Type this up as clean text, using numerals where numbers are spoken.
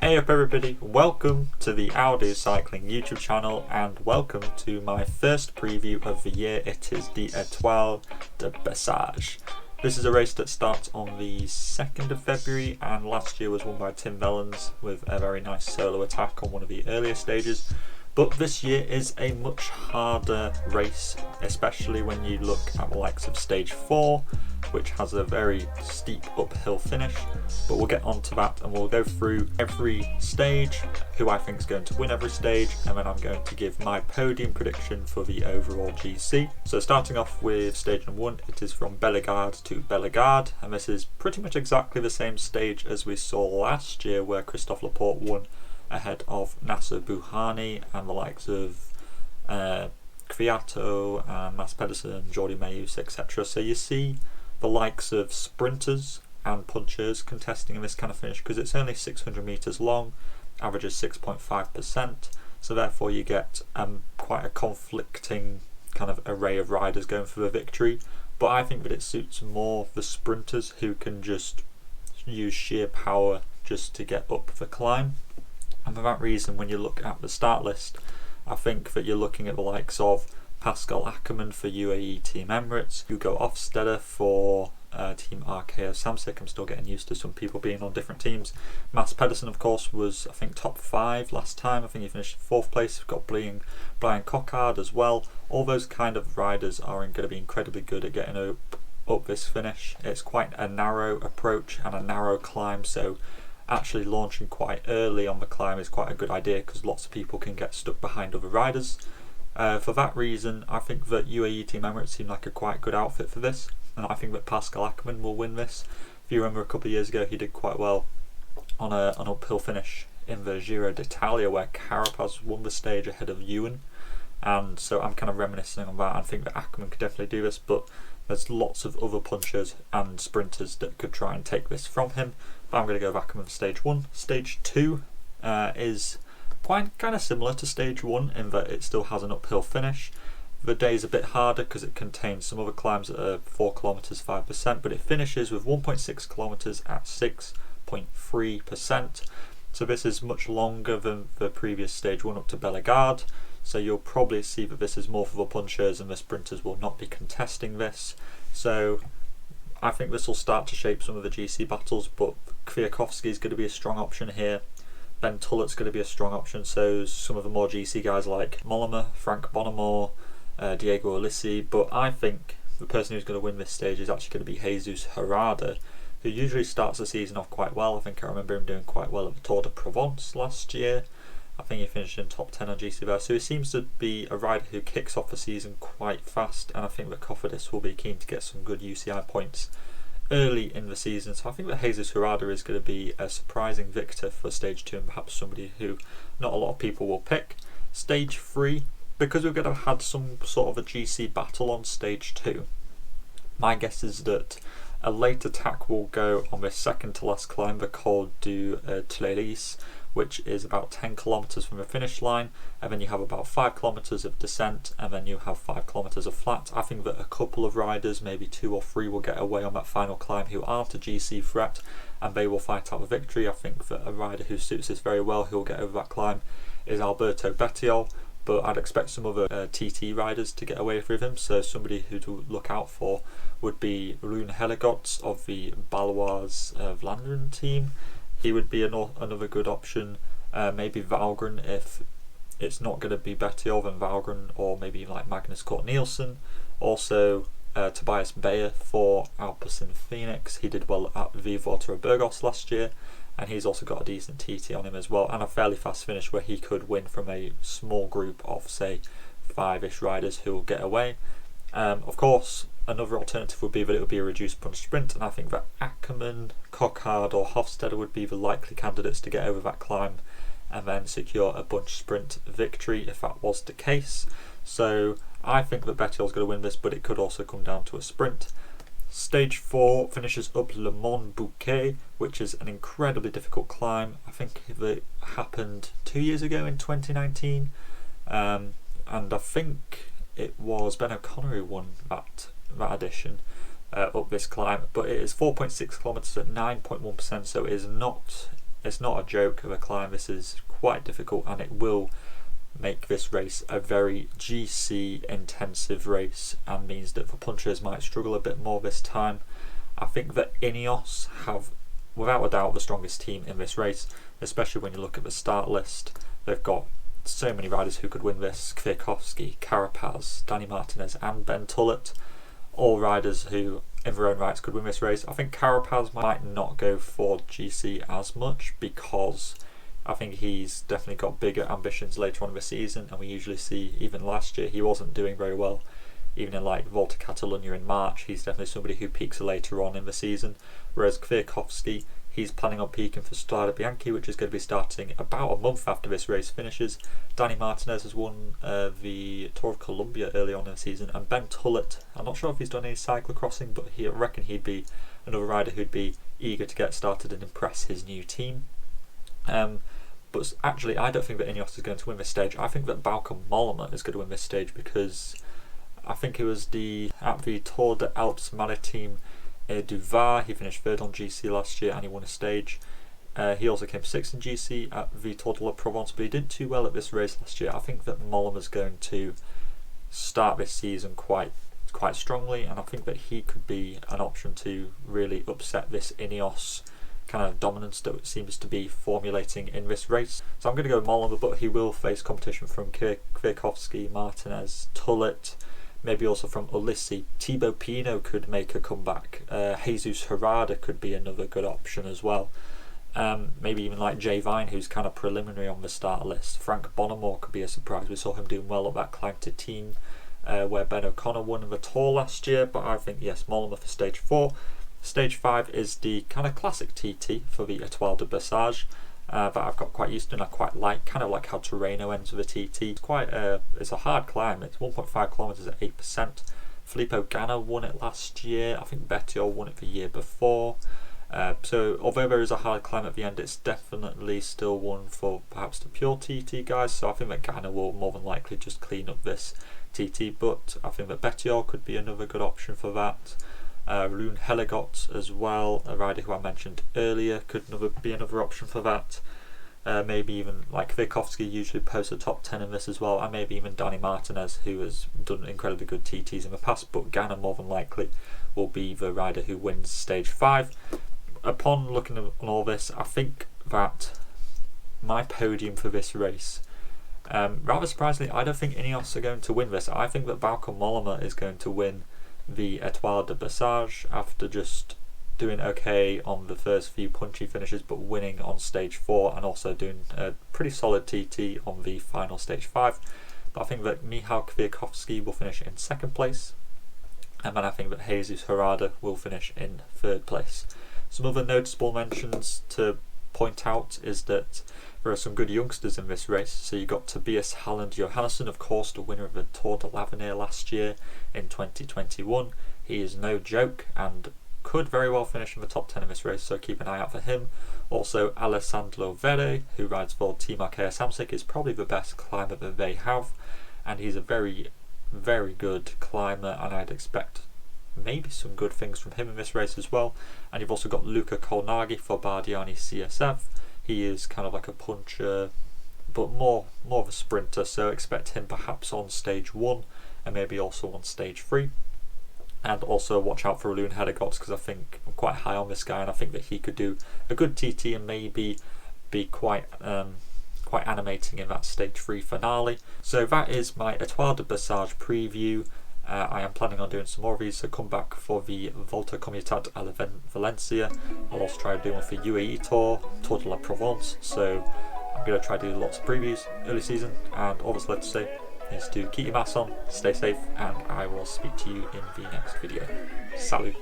Hey up everybody, welcome to the Audi Cycling YouTube channel and welcome to my first preview of the year. It is the Etoile de Besseges. This is a race that starts on the 2nd of February and last year was won by Tim Vellens with a very nice solo attack on one of the earlier stages. But this year is a much harder race, especially when you look at the likes of stage 4, which has a very steep uphill finish. But we'll get onto that and we'll go through every stage, who I think is going to win every stage, and then I'm going to give my podium prediction for the overall GC. So starting off with stage number 1, it is from Gard to Gard, and this is pretty much exactly the same stage as we saw last year where Christophe Laporte won ahead of Nasser Bouhanni and the likes of Kvyat and Mads Pedersen, Jordi Meeus, etc. So you see the likes of sprinters and puncheurs contesting in this kind of finish because it's only 600 metres long, averages 6.5%, so therefore you get quite a conflicting kind of array of riders going for the victory. But I think that it suits more the sprinters who can just use sheer power just to get up the climb. And for that reason, when you look at the start list, I think that you're looking at the likes of Pascal Ackermann for UAE Team Emirates, Hugo Hofstede for Team RKO Samsic. I'm still getting used to some people being on different teams. Mads Pedersen, of course, was I think top 5 last time. I think he finished 4th place. We've got Brian Cockard as well. All those kind of riders are going to be incredibly good at getting up this finish. It's quite a narrow approach and a narrow climb, so actually launching quite early on the climb is quite a good idea because lots of people can get stuck behind other riders. For that reason, I think that UAE Team Emirates seem like a quite good outfit for this, and I think that Pascal Ackermann will win this. If you remember a couple of years ago, he did quite well on an uphill finish in the Giro d'Italia where Carapaz won the stage ahead of Ewan, and so I'm kind of reminiscing on that. I think that Ackermann could definitely do this, but there's lots of other punchers and sprinters that could try and take this from him. But I'm going to go with Ackermann for stage 1. Stage 2 is quite kind of similar to stage 1 in that it still has an uphill finish. The day is a bit harder because it contains some other climbs that are 4 kilometres 5%, but it finishes with 1.6 kilometres at 6.3%. So this is much longer than the previous stage 1 up to Gard. So you'll probably see that this is more for the punchers and the sprinters will not be contesting this. So I think this will start to shape some of the GC battles, but Kwiatkowski is going to be a strong option here. Ben Tullet's going to be a strong option, so some of the more GC guys like Mollema, Frank Bonamore, Diego Ulissi. But I think the person who's going to win this stage is actually going to be Jesus Herrada, who usually starts the season off quite well. I think I remember him doing quite well at the Tour de Provence last year. I think he finished in top 10 on GC there, so he seems to be a rider who kicks off the season quite fast, and I think that Cofidis will be keen to get some good UCI points early in the season. So I think that Jesus Herrada is going to be a surprising victor for stage 2 and perhaps somebody who not a lot of people will pick. Stage 3, because we're going to have had some sort of a GC battle on stage 2, my guess is that a late attack will go on the second to last climb, the Col du Tleris, which is about 10 kilometres from the finish line, and then you have about 5 kilometres of descent, and then you have 5 kilometres of flat. I think that a couple of riders, maybe 2 or 3, will get away on that final climb who aren't a GC threat, and they will fight out the victory. I think that a rider who suits this very well, who will get over that climb, is Alberto Bettiol, but I'd expect some other TT riders to get away with him, so somebody who to look out for would be Rune Herregodts of the Baloise Vlaanderen team. He would be another good option. Maybe Valgren if it's not going to be Bettiol, then Valgren, or maybe like Magnus Cort Nielsen. Also Tobias Beyer for Alpecin Phoenix. He did well at the Vuelta a Burgos last year, and he's also got a decent TT on him as well, and a fairly fast finish where he could win from a small group of say 5-ish riders who will get away. Of course, another alternative would be that it would be a reduced punch sprint, and I think that Ackermann, Cockard or Hofstede would be the likely candidates to get over that climb and then secure a bunch sprint victory if that was the case. So I think that Bettiol's going to win this, but it could also come down to a sprint. Stage 4 finishes up Le Mont Bouquet, which is an incredibly difficult climb. I think it happened 2 years ago in 2019, and I think it was Ben O'Connor who won that edition up this climb, but it is 4.6 kilometres at 9.1%, so it is not it's not a joke of a climb. This is quite difficult, and it will make this race a very GC intensive race, and means that the punchers might struggle a bit more this time. I think that Ineos have without a doubt the strongest team in this race, especially when you look at the start list. They've got so many riders who could win this: Kwiatkowski, Carapaz, Danny Martinez and Ben Tullet, all riders who in their own rights could win this race. I think Carapaz might not go for GC as much, because I think he's definitely got bigger ambitions later on in the season, and we usually see, even last year, he wasn't doing very well. Even in like Volta Catalunya in March, he's definitely somebody who peaks later on in the season. Whereas Kwiatkowski, he's planning on peaking for Strade Bianche, which is going to be starting about a month after this race finishes. Danny Martinez has won the Tour of Colombia early on in the season, and Ben Tullet, I'm not sure if he's done any cyclocrossing, but I reckon he'd be another rider who'd be eager to get started and impress his new team. But actually, I don't think that Ineos is going to win this stage. I think that Bauke Mollema is going to win this stage, because I think it was at the Tour de Alpes Maritime du Var, he finished third on GC last year and he won a stage. He also came sixth in GC at the Tour de la Provence, but he didn't too well at this race last year. I think that Mollema's going to start this season quite strongly, and I think that he could be an option to really upset this Ineos kind of dominance that seems to be formulating in this race. So I'm going to go with Mollema, but he will face competition from Kwiatkowski, Martinez, Tullet, maybe also from Ulissi. Thibaut Pinot could make a comeback. Jesus Herrada could be another good option as well. Maybe even like Jay Vine, who's kind of preliminary on the start list. Frank Bonnemore could be a surprise. We saw him doing well at that climb to Tignes, where Ben O'Connor won the Tour last year. But I think, yes, Mollema for stage 4. Stage 5 is the kind of classic TT for the Etoile de Besseges that I've got quite used to and I quite like, kind of like how Torreno ends with a TT. It's a hard climb. It's 1.5 kilometers at 8%. Filippo Ganna won it last year. I think Bettiol won it the year before. So although there is a hard climb at the end, it's definitely still one for perhaps the pure TT guys. So I think that Ganna will more than likely just clean up this TT, but I think that Bettiol could be another good option for that. Rune Herregodts as well, a rider who I mentioned earlier, could be another option for that. Maybe even like Kwiatkowski usually posts a top 10 in this as well, and maybe even Danny Martinez, who has done incredibly good TTs in the past, but Ganna more than likely will be the rider who wins stage 5. Upon looking at all this, I think that my podium for this race, rather surprisingly, I don't think Ineos are going to win this. I think that Bauke Mollema is going to win the Etoile de Besseges after just doing okay on the first few punchy finishes, but winning on stage 4 and also doing a pretty solid TT on the final stage 5. But I think that Michał Kwiatkowski will finish in 2nd place, and then I think that Jesus Herrada will finish in 3rd place. Some other noticeable mentions to point out is that there are some good youngsters in this race. So you got Tobias Halland Johannesson, of course, the winner of the Tour de l'Avenir last year in 2021. He is no joke and could very well finish in the top 10 in this race, so keep an eye out for him. Also, Alessandro Vere, who rides for Team Arkea Samsic, is probably the best climber that they have, and he's a very, very good climber, and I'd expect maybe some good things from him in this race as well. And you've also got Luca Colnaghi for Bardiani CSF. He is kind of like a puncher, but more of a sprinter, so expect him perhaps on stage 1 and maybe also on stage 3. And also watch out for Rune Herregodts, because I think I'm quite high on this guy, and I think that he could do a good TT and maybe be quite animating in that stage 3 finale. So that is my Etoile de Besseges preview. I am planning on doing some more of these, so come back for the Volta Comunitat a Valencia. I'll also try to do one for UAE Tour, Tour de la Provence, so I'm going to try to do lots of previews early season, and all that's left to say is to keep your mask on, stay safe, and I will speak to you in the next video. Salut!